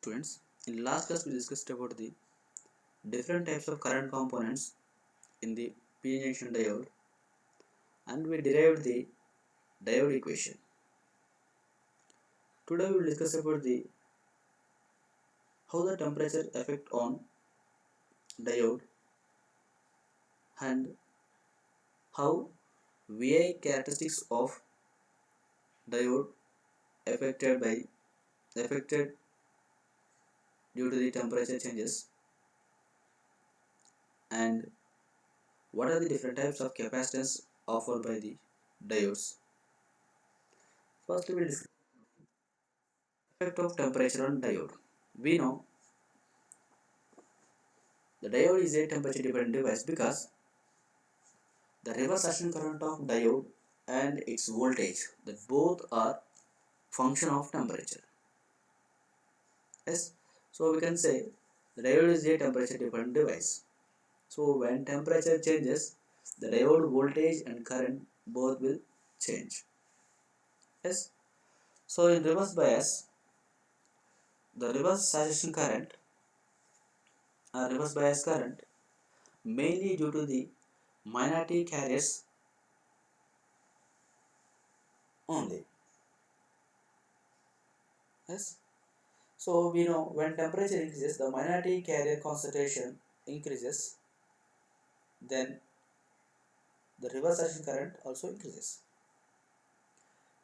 students. In last class we discussed about the different types of current components in the p junction diode, and we derived the diode equation. Today we will discuss about the how the temperature effect on diode and how VI characteristics of diode affected due to the temperature changes, and what are the different types of capacitance offered by the diodes. First we will discuss effect of temperature on diode. We know the diode is a temperature dependent device because the reverse action current of diode and its voltage, that both are function of temperature. Yes, so we can say the diode is a temperature dependent device. So when temperature changes, the diode voltage and current both will change. Yes, so in reverse bias, the reverse saturation current or reverse bias current, mainly due to the minority carriers only. Yes, so we know when temperature increases, the minority carrier concentration increases, then the reverse saturation current also increases.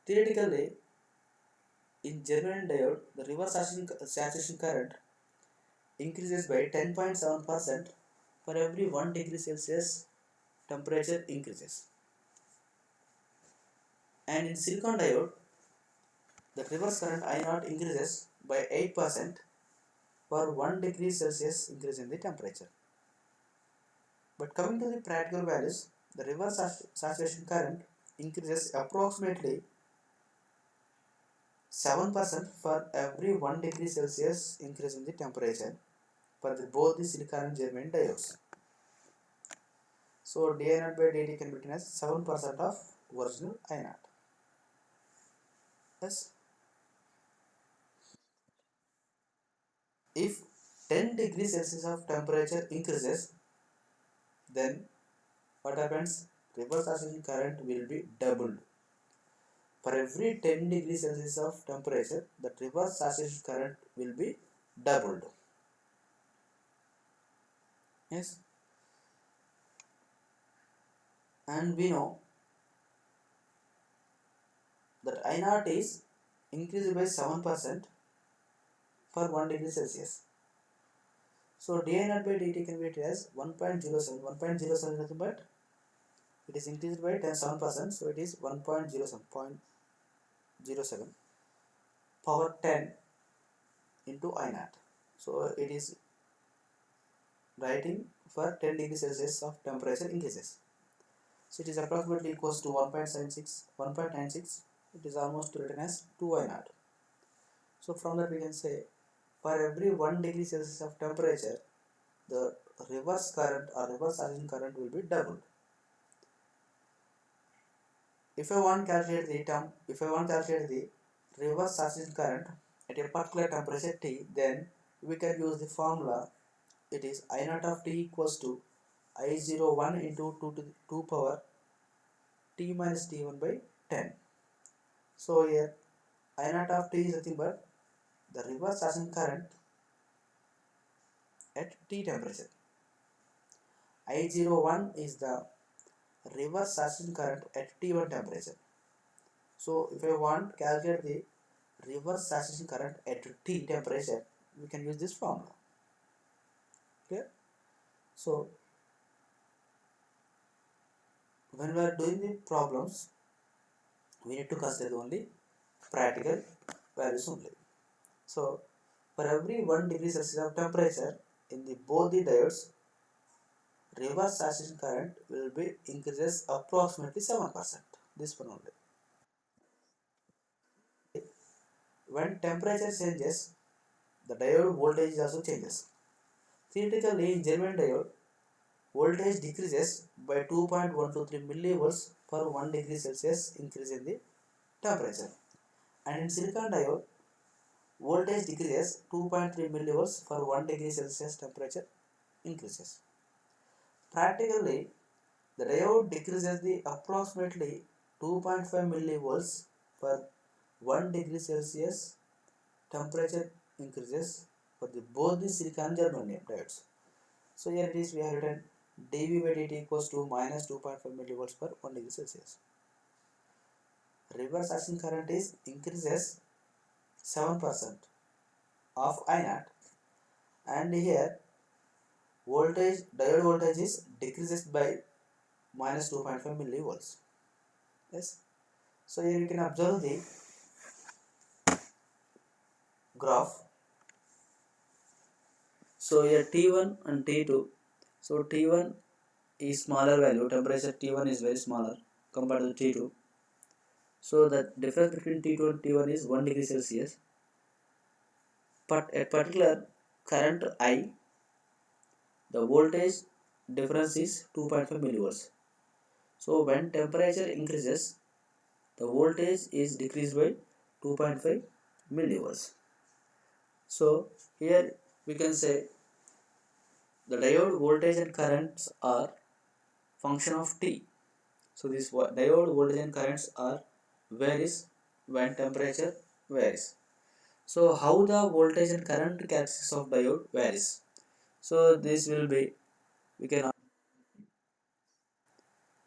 Theoretically, in germanium diode, the reverse saturation current increases by 10.7% for every 1 degree Celsius temperature increases. And in silicon diode, the reverse current I0 increases by 8% for 1 degree Celsius increase in the temperature. But coming to the practical values, the reverse saturation current increases approximately 7% for every 1 degree Celsius increase in the temperature for both the silicon and germanium diodes. So dI0 by dt can be written as 7% of original I0. Yes. If 10 degrees Celsius of temperature increases, then what happens? Reverse saturation current will be doubled. For every 10 degrees Celsius of temperature, the reverse saturation current will be doubled. Yes. And we know that I0 is increased by 7% for 1 degree Celsius. So dI0 by dt can be written as 1.07. 1.07 is nothing but it is increased by 7%, so it is 1.07 power 10 into I0. So it is writing for 10 degrees Celsius of temperature increases. So it is approximately equals to 1.76, 1.96. It is almost written as 2I0. So from that we can say for every 1 degree Celsius of temperature, the reverse current or reverse saturation current will be doubled. If I want to calculate the reverse saturation current at a particular temperature T, then we can use the formula. It is I0 of T equals to I01 into 2 to the 2 power T minus T1 by 10. So here I0 of T is nothing but the reverse saturation current at T temperature. I01 is the reverse saturation current at T1 temperature. So if I want to calculate the reverse saturation current at T temperature, we can use this formula. Okay. So when we are doing the problems, we need to consider only practical values only. So for every 1 degree Celsius of temperature in the both the diodes, reverse saturation current will be increases approximately 7%. This one only. When temperature changes, the diode voltage also changes. Theoretically, in germanium diode, voltage decreases by 2.123 millivolts per 1 degree Celsius increase in the temperature. And in silicon diode, voltage decreases 2.3 millivolts for 1 degree Celsius temperature increases. Practically, the diode decreases the approximately 2.5 millivolts for 1 degree Celsius temperature increases for both the silicon and germanium diodes. So here it is, we have written dV by dt equals to minus 2.5 millivolts per 1 degree Celsius. Reverse action current is increases 7% of I naught, and here diode voltage is decreases by minus 2.5 millivolts. Yes. So here you can observe the graph. So here T1 and T2. So T1 is smaller value, temperature T1 is very smaller compared to T2. So the difference between T2 and T1 is 1 degree Celsius. But at particular current I, the voltage difference is 2.5 millivolts. So when temperature increases, the voltage is decreased by 2.5 millivolts. So here we can say the diode voltage and currents are function of T. So this diode voltage and currents are varies when temperature varies. So how the voltage and current characteristics of diode varies. So this will be, we can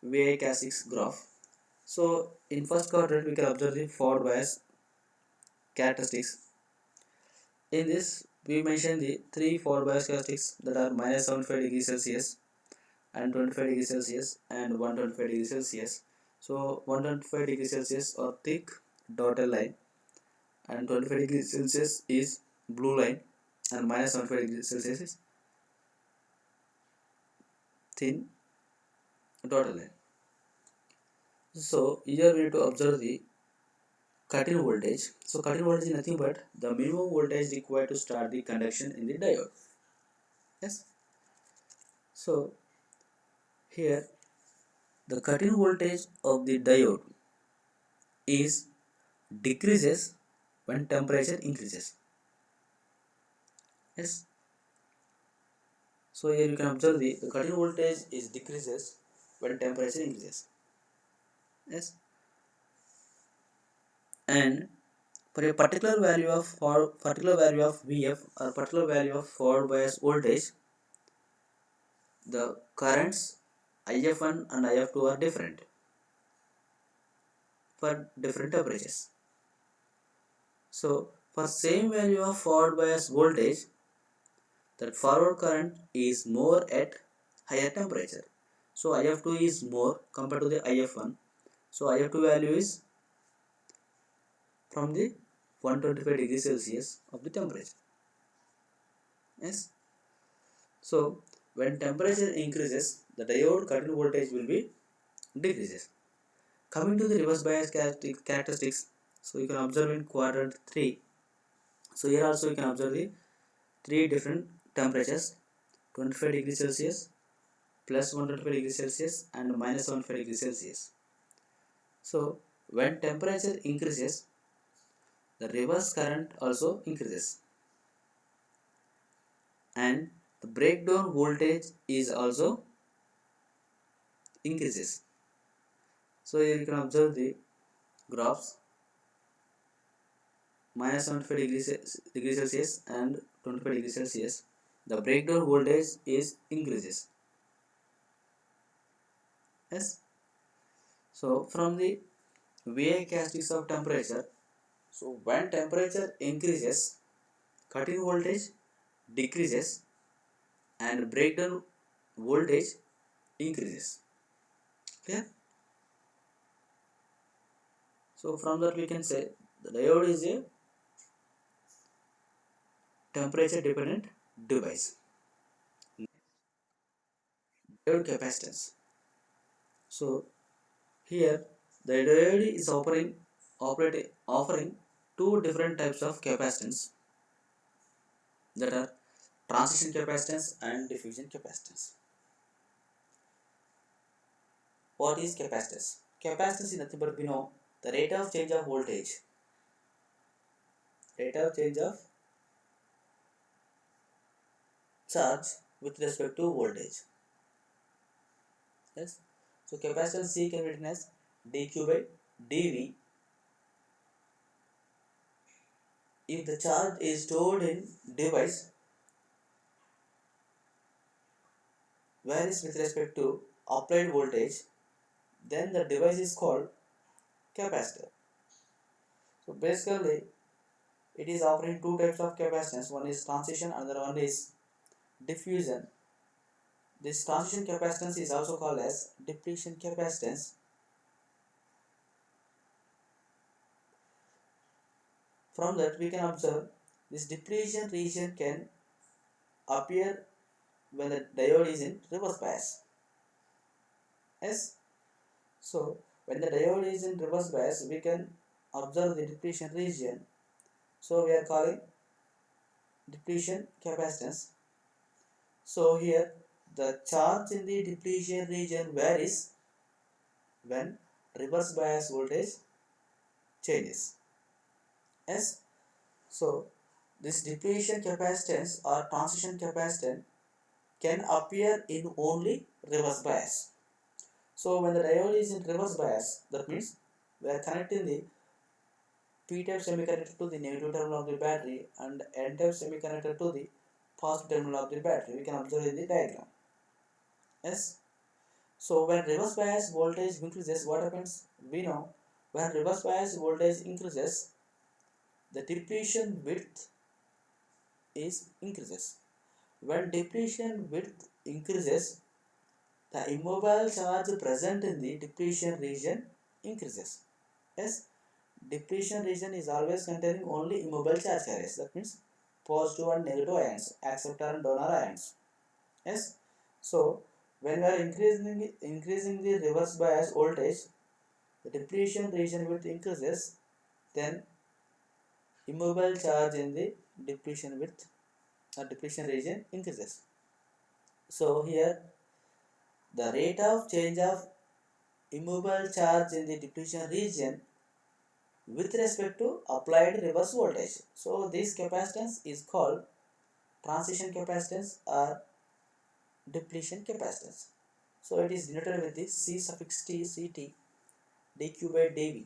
VI characteristics graph. So in first quadrant we can observe the forward bias characteristics. In this we mention the three forward bias characteristics that are minus 75 degrees Celsius and 25 degrees Celsius and 125 degrees Celsius. So 125 degrees Celsius or thick dotted line, and 25 degrees Celsius is blue line, and minus 75 degrees Celsius is thin dotted line. So here we need to observe the cut-in voltage. So cut-in voltage is nothing but the minimum voltage required to start the conduction in the diode. Yes. So here the cut-in voltage of the diode is decreases when temperature increases. Yes. So here you can observe the cut-in voltage is decreases when temperature increases. Yes. And for a particular value of Vf or particular value of forward bias voltage, the currents If1 and If2 are different for different temperatures. So for same value of forward bias voltage, that forward current is more at higher temperature. So If2 is more compared to the If1. So If2 value is from the 125 degrees Celsius of the temperature. Yes. So when temperature increases, the diode cut-in voltage will be decreases. Coming to the reverse bias characteristics, so you can observe in quadrant 3. So here also you can observe the three different temperatures: 25 degrees Celsius, plus 125 degrees Celsius, and minus 75 degrees Celsius. So when temperature increases, the reverse current also increases, and the breakdown voltage is also increases. So here you can observe the graphs: minus 75 degrees Celsius and 25 degrees Celsius. The breakdown voltage is increases. Yes. So from the VI characteristics of temperature, so when temperature increases, cut-in voltage decreases and breakdown voltage increases. Clear? So from that we can say the diode is a temperature dependent device. Diode capacitance. So here the diode is offering two different types of capacitance, that are transition capacitance and diffusion capacitance. What is capacitance? Capacitance is nothing but, we know, the rate of change of voltage rate of change of charge with respect to voltage. Yes. So capacitance C can be written as dq by dV. If the charge is stored in device varies with respect to applied voltage, then the device is called capacitor. So basically, it is offering two types of capacitance. One is transition, another one is diffusion. This transition capacitance is also called as depletion capacitance. From that, we can observe this depletion region can appear when the diode is in reverse bias. Yes. So when the diode is in reverse bias, we can observe the depletion region. So we are calling depletion capacitance. So here the charge in the depletion region varies when reverse bias voltage changes. Yes. So this depletion capacitance or transition capacitance can appear in only reverse bias. So when the diode is in reverse bias, that means we are connecting the p-type semiconductor to the negative terminal of the battery and n-type semiconductor to the positive terminal of the battery. We can observe in the diagram. Yes. So when reverse bias voltage increases, what happens? We know when reverse bias voltage increases, the depletion width is increases. When depletion width increases, the immobile charge present in the depletion region increases. Yes, depletion region is always containing only immobile charge carriers. That means positive and negative ions, acceptor and donor ions. Yes. So when we are increasing the reverse bias voltage, the depletion region width increases, then immobile charge in the depletion width or depletion region increases. So here the rate of change of immobile charge in the depletion region with respect to applied reverse voltage. So this capacitance is called transition capacitance or depletion capacitance. So it is denoted with the C suffix T Ct dq by dV.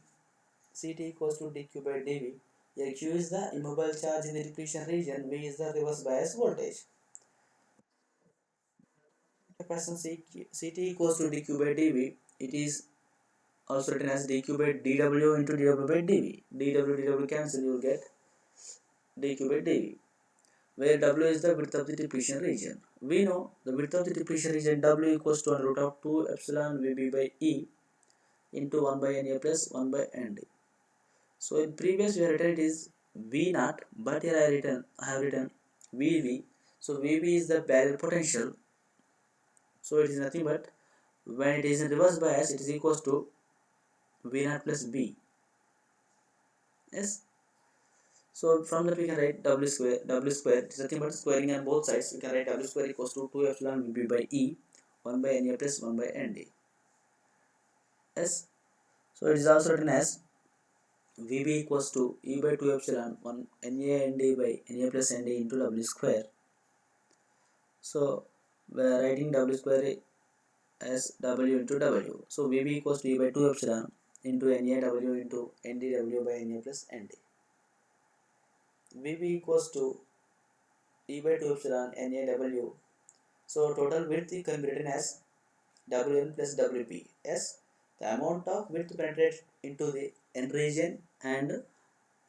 Ct equals to dq by dV. Here Q is the immobile charge in the depletion region, V is the reverse bias voltage. Capacitance Ct equals to dq by dV. It is also written as dq by dw into dw by dv. dw cancel, you will get dq by dv, where w is the width of the depletion region. We know the width of the depletion region w equals to root of 2 epsilon vb by e into 1 by Na plus 1 by Nd. So in previous we have written it is V naught, but here I have written Vv. So Vv is the barrier potential. So it is nothing but when it is in reverse bias, it is equals to V naught plus B. Yes. So from that we can write W square. W square it is nothing but squaring on both sides. We can write W square equals to 2 epsilon Vb by E 1 by Na plus 1 by Nd. Yes. So it is also written as Vb equals to E by 2 epsilon 1 Na Nd by Na plus Nd into W square. So we are writing W square as W into W. So Vb equals to E by 2 epsilon into NaW into NdW by Na plus Nd. Vb equals to E by 2 epsilon NaW. So total width can be written as Wn plus Wp. Yes, the amount of width penetrates into the N region and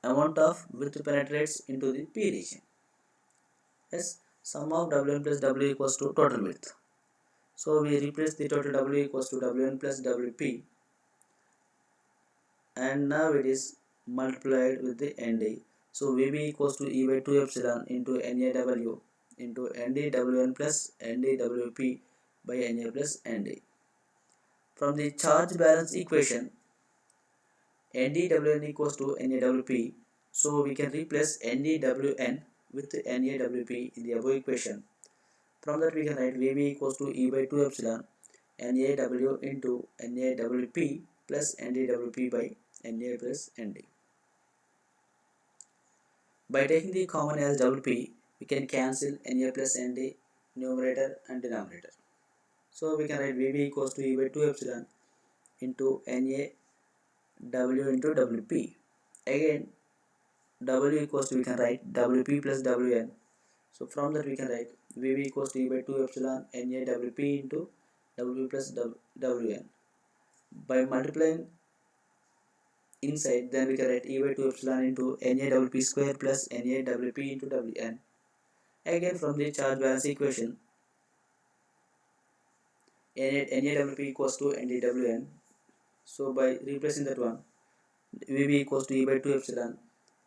amount of width penetrates into the P region. Yes, sum of Wn plus W equals to total width. So we replace the total W equals to Wn plus Wp, and now it is multiplied with the Nd. So Vb equals to E by 2 epsilon into NaW into NdWn plus NdWp by Na plus Nd. From the charge balance equation, NdWn equals to NaWp, so we can replace NdWn with NaWp in the above equation. From that we can write Vb equals to E by 2 epsilon NaW into NaWp plus NdWp by Na plus Nd. By taking the common as WP, we can cancel Na plus Nd numerator and denominator. So we can write Vb equals to E by 2 epsilon into Na W into Wp. Again, W equals to, we can write Wp plus Wn. So from that we can write Vb equals to E by 2 epsilon Na Wp into Wp plus Wn. By multiplying inside, then we can write E by 2 epsilon into Na Wp square plus Na Wp into Wn. Again, from the charge balance equation, Na Wp equals to Ndwn. So by replacing that one, Vb equals to E by 2 epsilon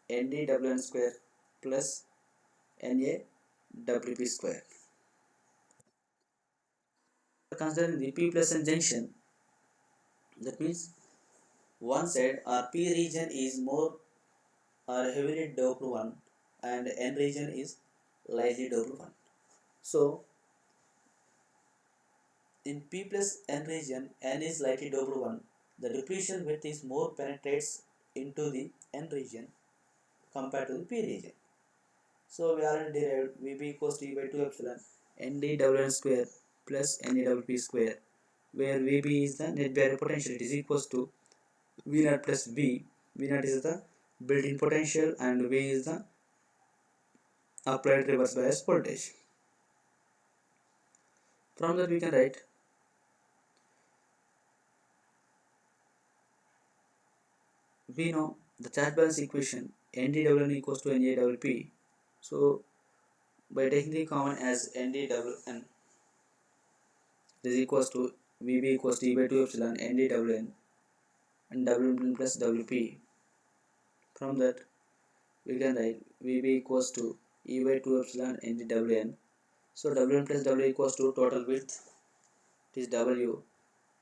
Ndwn square plus Na Wp square. Considering the P plus N junction, that means one side or P region is more or heavily doped one and N region is lightly doped one. So in P plus N region, N is lightly doped one. The depletion width is more penetrates into the N region compared to the P region. So we already derived Vb equals to E by 2 epsilon Ndwn square plus Nawp square, where Vb is the net barrier potential. It is equals to V naught plus V. V naught is the built-in potential and V is the applied reverse bias voltage. From that we can write we know the charge balance equation Ndwn equals to Nawp. So by taking the common as Ndwn is equals to Vb equals to E by 2 epsilon Ndwn and Wn plus Wp. From that we can write Vb equals to E by 2 epsilon Ndwn. So Wn plus W equals to total width, it is W,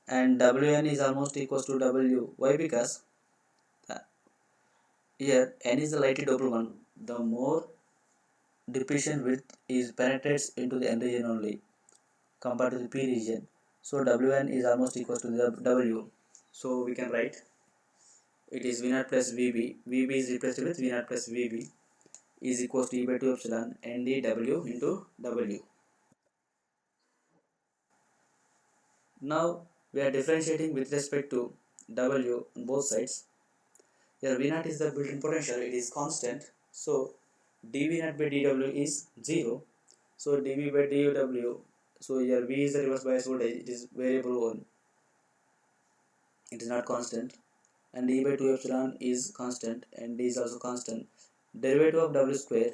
and Wn is almost equals to W. Why? Because here N is the lightly doped one. The more depletion width is penetrates into the N region only compared to the P region. So Wn is almost equals to the W. So we can write it is V naught plus Vb. Vb is replaced with V naught plus Vb is equals to E by 2 epsilon Ndw into W. Now we are differentiating with respect to W on both sides. Here V naught is the built-in potential, it is constant. So dV naught by dW is 0. So dV by dW, so here V is the reverse bias voltage, it is variable one, it is not constant. And E by 2 epsilon is constant and D is also constant. Derivative of W square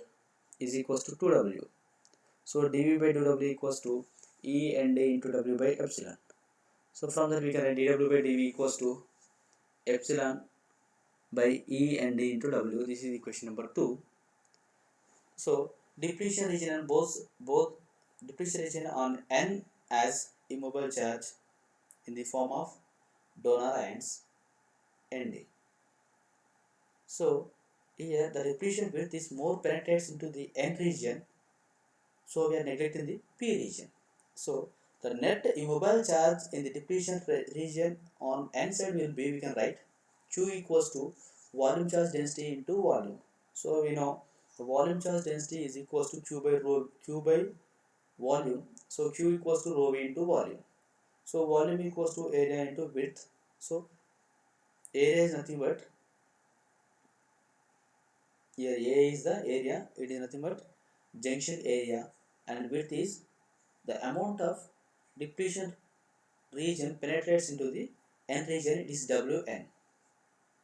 is equals to 2W. So dV by dW equals to E and A into W by epsilon. So from that we can write dW by dV equals to epsilon by E and D into W. This is equation number 2. So depletion region on both depletion region on N as immobile charge in the form of donor ions Nd. So here the depletion width is more penetrates into the N region, so we are neglecting the P region. So the net immobile charge in the depletion region on N side will be, we can write Q equals to volume charge density into volume. So we know the volume charge density is equals to Q by volume. So Q equals to rho V into volume. So volume equals to area into width. So area is nothing but, here A is the area, it is nothing but junction area, and width is the amount of depletion region penetrates into the N region, it is Wn.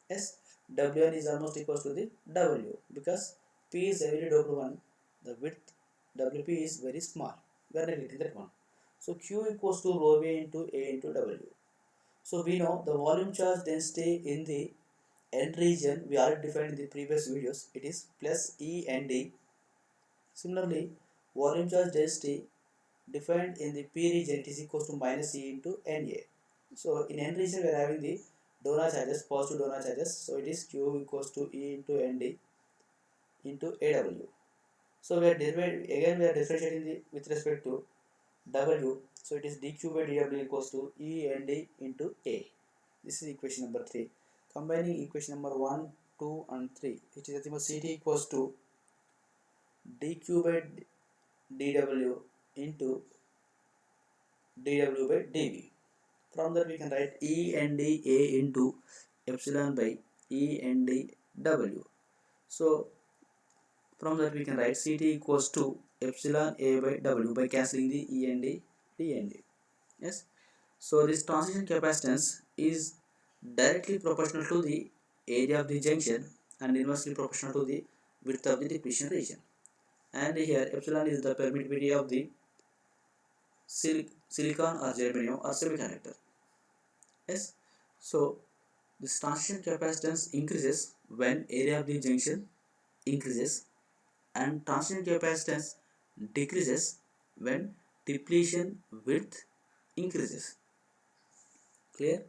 Yes, Wn is almost equals to the W because P is a very doped one, the width Wp is very small, we are neglecting that one. So Q equals to rho V into A into W. So we know the volume charge density in the N region we already defined in the previous videos, it is plus E and D. Similarly, volume charge density defined in the P region, it is equals to minus E into Na. So in N region we are having the donor charges, positive donor charges, so it is Q equals to E into Nd into Aw. So we are again we are differentiating the with respect to W, so it is dQ by dW equals to E Nd into A. This is equation number 3. Combining equation number 1, 2 and 3, which is nothing but Ct equals to dq by dw into dw by dv. From that we can write E and d A into epsilon by E and d w. So from that we can write Ct equals to epsilon A by w by cancelling the E and d and d. Yes. So this transition capacitance is directly proportional to the area of the junction and inversely proportional to the width of the depletion region. And here epsilon is the permittivity of the silicon or germanium or semiconductor. Yes. So this transition capacitance increases when area of the junction increases, and transition capacitance decreases when depletion width increases. Clear?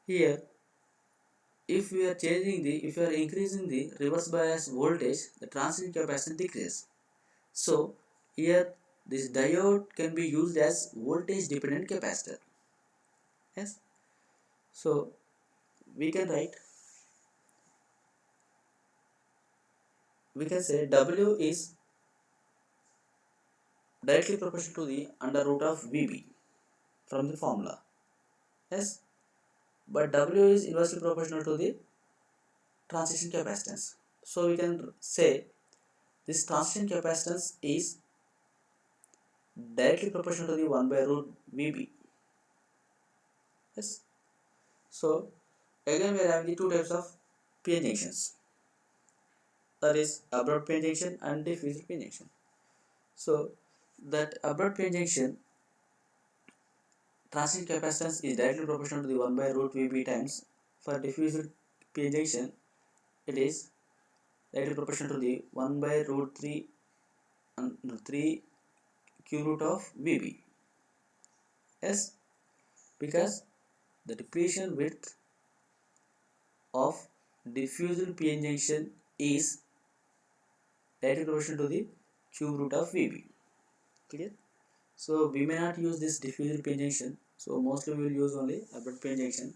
Here, if we are increasing the reverse bias voltage, the transition capacitance decreases. So here this diode can be used as voltage dependent capacitor. Yes. So we can write, we can say W is directly proportional to the under root of VB from the formula. Yes. But W is inversely proportional to the transition capacitance. So we can say this transition capacitance is directly proportional to the 1 by root VB. Yes. So again we are having the two types of PN junctions, that is abrupt PN junction and diffuse PN junction. So that abrupt PN junction transition capacitance is directly proportional to the 1 by root VB times. For diffuse PN junction it is directly proportional to the 1 by root 3 and 3 q root of VB. Yes, because the depletion width of diffusion PN junction is directly proportional to the cube root of VB. Clear? So we may not use this diffusion PN junction. So mostly we will use only abrupt PN junction.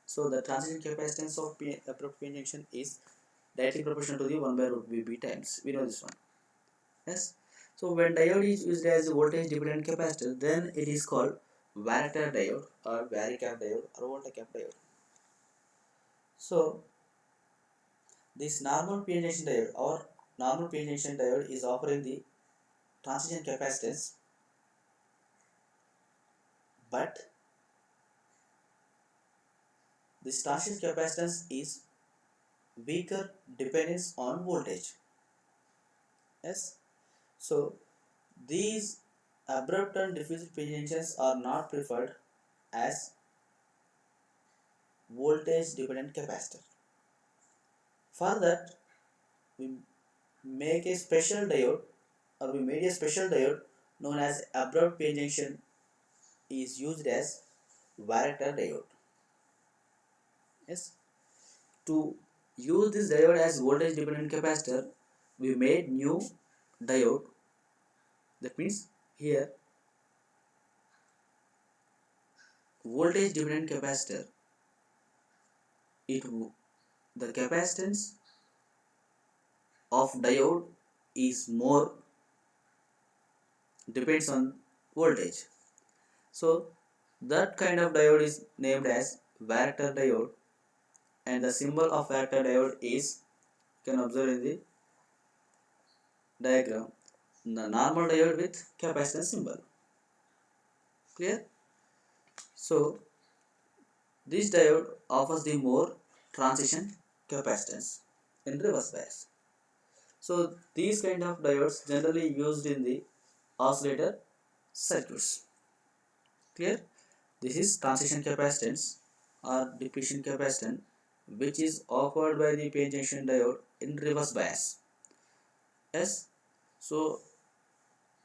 So the transition capacitance of abrupt PN junction is directly proportional to the 1 by root VB times. We know this one. Yes. So when diode is used as a voltage dependent capacitor, then it is called varactor diode or varicap diode or voltacap diode. So this normal PN junction diode or normal PN junction diode is offering the transition capacitance, but this transition capacitance is weaker dependence on voltage. Yes. So these abrupt and diffuse PN junctions are not preferred as voltage dependent capacitor. For that we make a special diode, or we made a special diode known as abrupt PN junction is used as varactor diode. Yes. To use this diode as voltage dependent capacitor, we made new diode. That means here voltage dependent capacitor, it the capacitance of diode is more depends on voltage. So that kind of diode is named as varactor diode, and the symbol of varactor diode is, you can observe in the diagram, the normal diode with capacitance symbol. Clear? So this diode offers the more transition capacitance in reverse bias. So these kind of diodes generally used in the oscillator circuits. Clear? This is transition capacitance or depletion capacitance, which is offered by the PN junction diode in reverse bias. Yes. So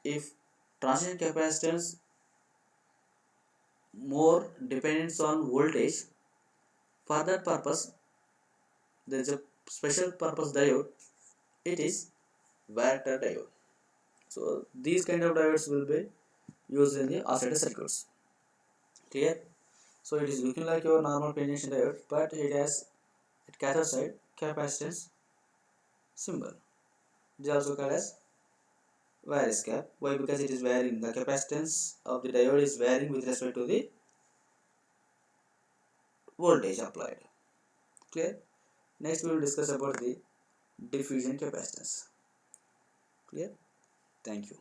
if transition capacitance more dependence on voltage, for that purpose there is a special purpose diode. It is varactor diode. So these kind of diodes will be used in the oscillator circuits. Clear? So it is looking like your normal PN junction diode, but it has at cathode side capacitance symbol. It is also called as Varis cap. Why? Because it is varying. The capacitance of the diode is varying with respect to the voltage applied. Clear? Next we will discuss about the diffusion capacitance. Clear? Thank you.